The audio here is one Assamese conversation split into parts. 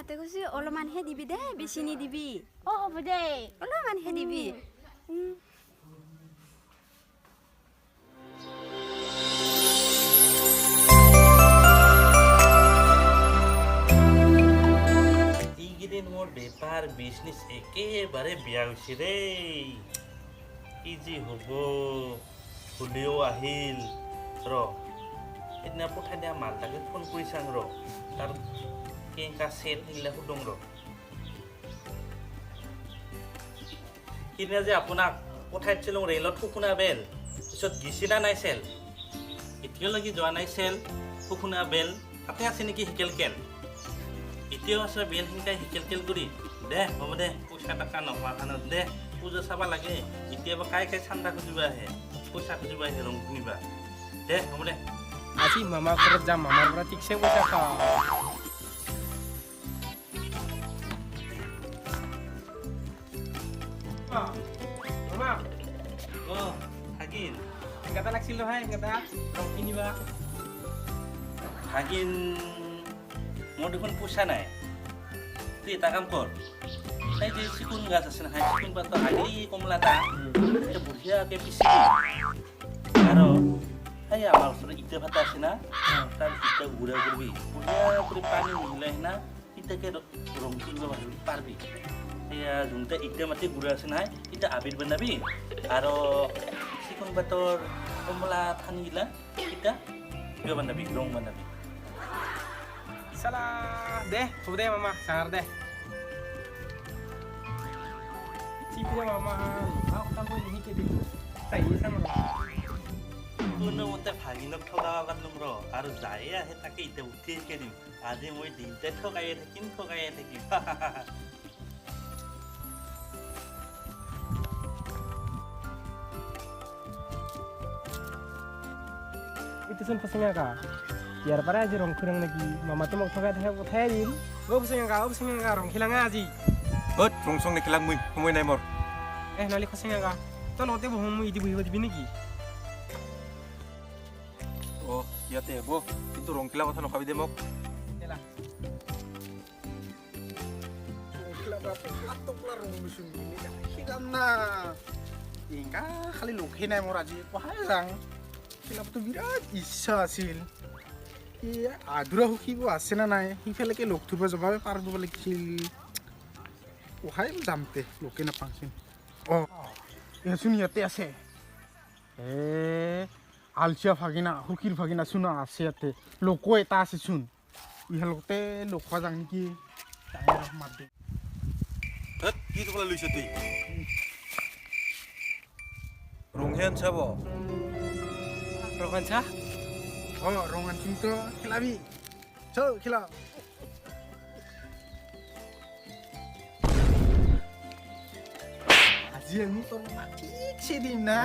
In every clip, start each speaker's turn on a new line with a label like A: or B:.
A: মাতে কৈছে অলপমানহে দিবি দে বেছি নিদিবি
B: হ'ব দে
A: অলপমানহে দিবি
C: এইকেইদিন মোৰ বেপাৰ বিজনেছ একেবাৰে বেয়া হৈছে দেই কি যি হ'ব হ'লেও আহিল সেইদিনা পঠাই দিয়া মালটাকে ফোন কৰি চাং তাৰ কেংকা চেট নিলে সুধোং সেইদিনা যে আপোনাক পঠাই দিছিলোঁ ৰেলত শুকুনা বেল পিছত গিছিনা নাই চেল এতিয়ালৈকে যোৱা নাই চেল শুকুনা বেল তাতে আছে নেকি হিকেলকেল এতিয়াও আছে বেল শিকাই হিকেলকেল কৰি দে হ'ব দে পইচা টকা নোহোৱা কাৰণত দে পূজা চাব লাগে এতিয়াবা কাই চান্দা খুজিব আহে পইচা খুজিব আহে ৰং কিনিবা দে হ'ব দে
D: আজি মামাৰ ঘৰত যাম মামাৰ পৰা ঠিকছে পইচা খাওঁ মামা
C: থাকিল
D: এটা লাগছিল নহয় এটা ৰং কিনিবা
C: থাকিল মোৰ দেখোন পইচা নাই তুই এটা কাম কৰ সেই যে চিকুন গাছ আছে নহয় চিকুন পাতটো আগলি কমলাটা বঢ়িয়াকৈ পিচি আৰু সেই আমাৰ ওচৰত ইটা ভাতা আছে না তাৰ ইটা গুড়া কৰিবি বঢ়িয়া কৰি পানী মিলাই না ইটাকে ৰং কৰিব পাৰিবি সেয়া যোনটা ইটা মাটি গুড়া আছে নহয় ইটা আবিৰ বনাবি আৰু চিকুন পাতৰ কমলা ঠানিগিলা ইটা কিয় বনাবি ৰং বনাবি
D: চালা দে হ'ব দে মামা চাঙাৰ দে চিপিৰে মামা কাম কৰি নিশিকে দিলোঁ চাহিয়ে চাম
C: কোনোমতে ভাগিনক ঠগাব পাৰিম আৰু যায়ে আহে তাকে এতিয়া উঠি শিকাই দিম আজি মই দিনতে ঠগাইয়ে থাকিম
D: ইটোচোন ফচিঙাকা ইয়াৰ পৰাই আজি ৰং খুৰাং নেকি মামাটো মোক ঠগাই থাকে পঠাই দিম ফচিঙাকা ৰং খেলাঙা আজি
E: ৰং চং নেখেলাক মই সময় নাই মোৰ
D: নহ'লে ফচিঙাকা তই লগতে বহো মই ইদি বহিব দিবি নেকি
E: ইয়াতে হ'ব কিন্তু ৰং খেলা কথা নকবি দে মোক
F: খালি লক্ষী নাই মোৰ আজি পঢ়াই যাওঁ খেলাবতো বিৰাট ইচ্ছা আছিল আধৰুৱা সুখিব আছে না নাই সিফালেকে লগ ধৰিব যাব পাৰিব লাগিছিল পঢ়াই যামতে লগে নাপাওঁচোন এচোন ইয়াতে আছে আলচিয়া ভাগিনা সুখীৰ ভাগিনা চোন আছে ইয়াতে লোকো এটা আছে চোন ইহঁতে লগ খোৱা যাওঁ নেকি মাত দে
E: কি ক'বলৈ লৈছ তুই ৰংহে আনচাব
D: ৰঙাঞ্চা
F: ৰং আনচোন তো খেলাবি খেলা আজি আমি তোৰ ঠিকছে দিম না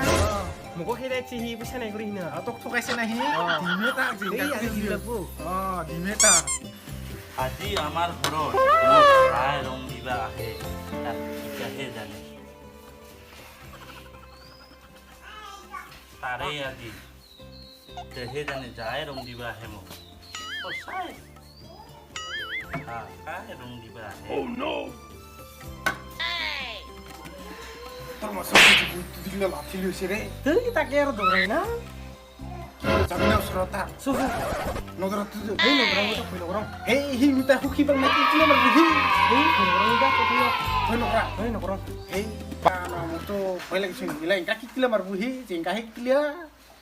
D: মোকো খেদাইছে সি পইচা নাই কৰি সিনা
F: তোক ঠকাইছে না সি দিমে তাক দিমে তাক
C: আজি আমাৰ ঘৰত ভাই ৰং দিবা আহে তাক এতিয়াহে জানে তাৰে আজি তেহে জানে যায় ৰং দিবা আহে মোক সঁচাই কাই ৰং দিবা আহে
F: তোৰ মাছৰ দিলে লাঠি লৈছে ৰে
D: তাকে আৰু দৌৰাই না
F: যাবি না ওচৰত তাৰ নগৰত
D: এই নগৰামতো ভয় নগৰম
F: সি মিতা সুখী পাল নাই কি মাৰিবি সি
D: এই ভয় নগৰা
F: ভয় নকৰা মোৰতো ভয় লাগিছে নিলা এংকা শিকিলে মাৰিব সি জেংকা শিকিলে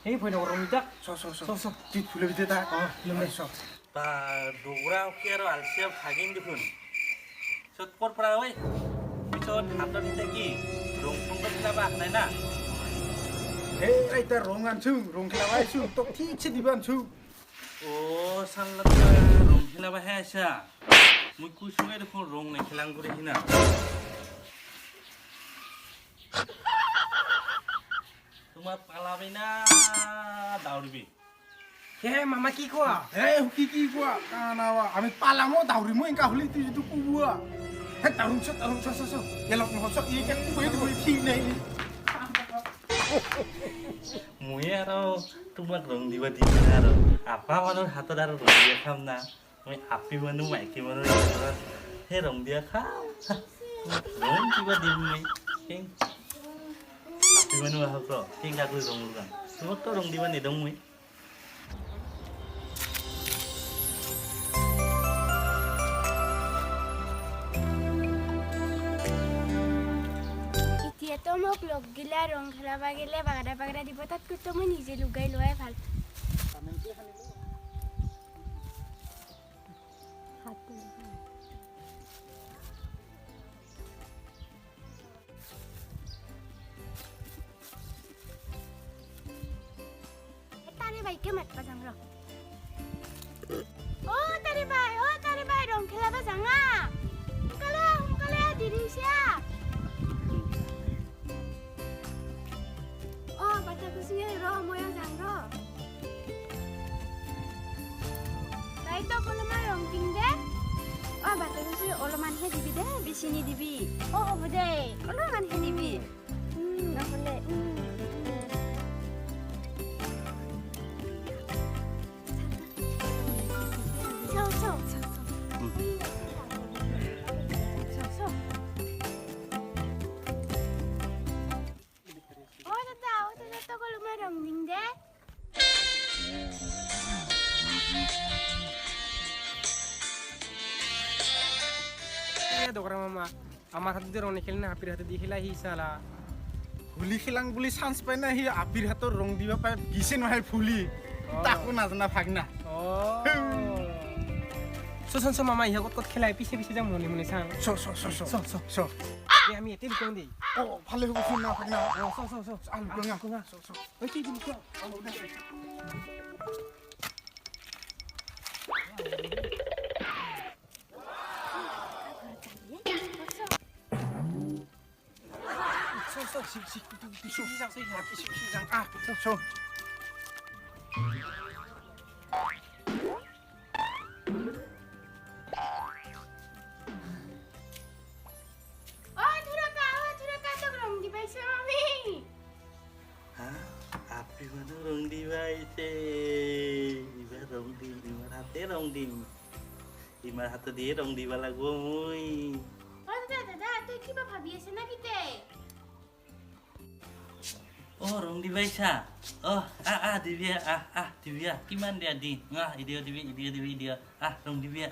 D: এই ভয় নগৰম ইতা
F: টিট ফুলে ভিতৰে তাক
C: বা দৌৰা উঠি আৰু আলচিয়া ভাগিন দেখোন পিছত ক'ৰ পৰা ঐ পিছত হাতত এতিয়া কি ৰং ফংটো খেলাব আহ নাই না
F: এতিয়া ৰং আনছো ৰং খেলাব আহিছো তোক ঠিকছে দিব আনছো
C: চাল্লা ৰং খেলাবাহে আইছা মই কৈছোঁৱে দেখোন ৰং নেখেলাং কৰি সিনা তোমাৰ পালাবি না দাউৰিবি
D: হে মামা কি কোৱা
F: সুখী কি কোৱা আমি পালামো দাউৰিমো এংকা হলি তুই যিটো কোবোৱা দাউৰিম এলক নহচ এইকে কৈ দিব ঠিক নাই
C: মই আৰু তোমাক ৰং দিব দিম আৰু আপা মানুহৰ হাতত আৰু ৰং দিয়া খাম না মই আপি মানুহ মাইকী মানুহৰ Thế rong dia khao. Rong tiba dimai. King. Tiba nu hak ro. King gak lu rong kan. Semua to rong diba ni dong mui.
B: এতিয়াতো মোক লগ গিলা ৰং খেলাব গেলে বাগৰা বাগৰা দিব তাতকৈ মই নিজে লুগাই লোৱাই ভাল তাৰে বাইকে মাতবা যাম ৰ তাৰে বাই ৰং খেলাব যাঙা সোনকালে দিৰিছা বাটা কুচিয়ে ৰ মই যাম ৰ তাই তো অলপমান ৰং দিম দে
A: বাটা কুচি অলপমানহে দিবি দে বেছি নিদিবি
B: হ'ব দে
A: অলপমানহে দিবি
B: নহ'লে rong ding deh.
D: Ya dokter mama, আমার হাতে দিয়ে রং খেলে না আপির হাতে দিয়ে খেলা হি সালা
F: হোলি খেলাং বুলি চান্স পাই না সি আপিৰ হাতৰ ৰং দিব পাই গিছে নহয় ফুলি তাকো নাজানা ভাগনা
D: চ মামা ইহা কত খেলাই পিছে পিছে যাম মনে মনে চাং
F: চ
D: আমি এতে লুকাং দেই
F: ভালে হ'ব শুন না ভাগনা
D: চ
F: লুকাং
D: ওই তুই লুকাং
C: Api mana rong di baise, iba rong di lima hati rong di lima hati dia rong di bala gomui.
B: দাদা তুই কিবা ভাবি আছে না কিতে
C: Oh rong di baisa, oh Divya Divya, gimana dia di, dia, rong Divya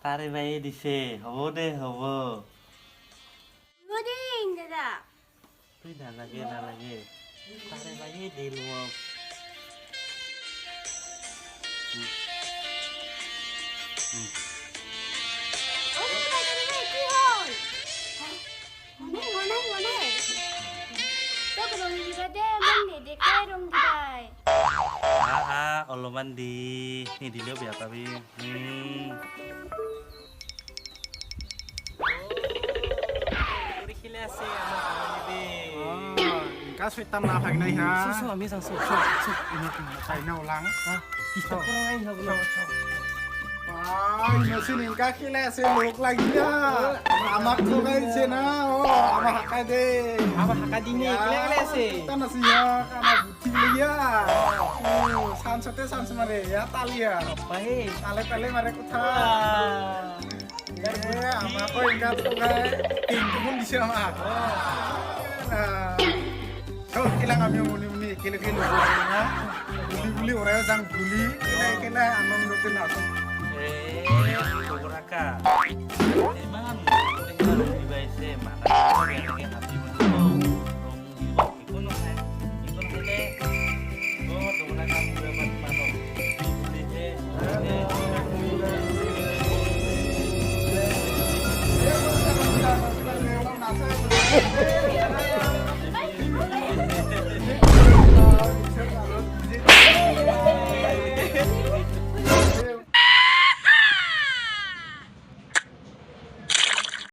C: Tarik bayi di se, hobo deh hobo.
B: Ngoding dadah.
C: Tuh dah lagi. Tarik bayi di luar.
B: Oh, tarik bayi kuhol. Mana? Tuh rong juga deh, mana dek rong dibai.
C: Allah mandi. Nih di luar berapa bi?
F: Kaso itam na भागना ha
D: চ আমি যাং চ
F: China ulang
D: kita kurang aja belum
F: mesin ingka kila se lok lagi na amak ko gaise na ama hakai de
D: আমার হাকা দিনে কেলে আছে
F: tan nasiya kana buti liya sans mare ya talia
D: bae
F: tale mare kutha ama ko ingka to gae tingku pun bisa ama kilang kami muni kilo na buli orang yang buli kila amam rutin aku
C: Kuraka. Emang udah di baise mana?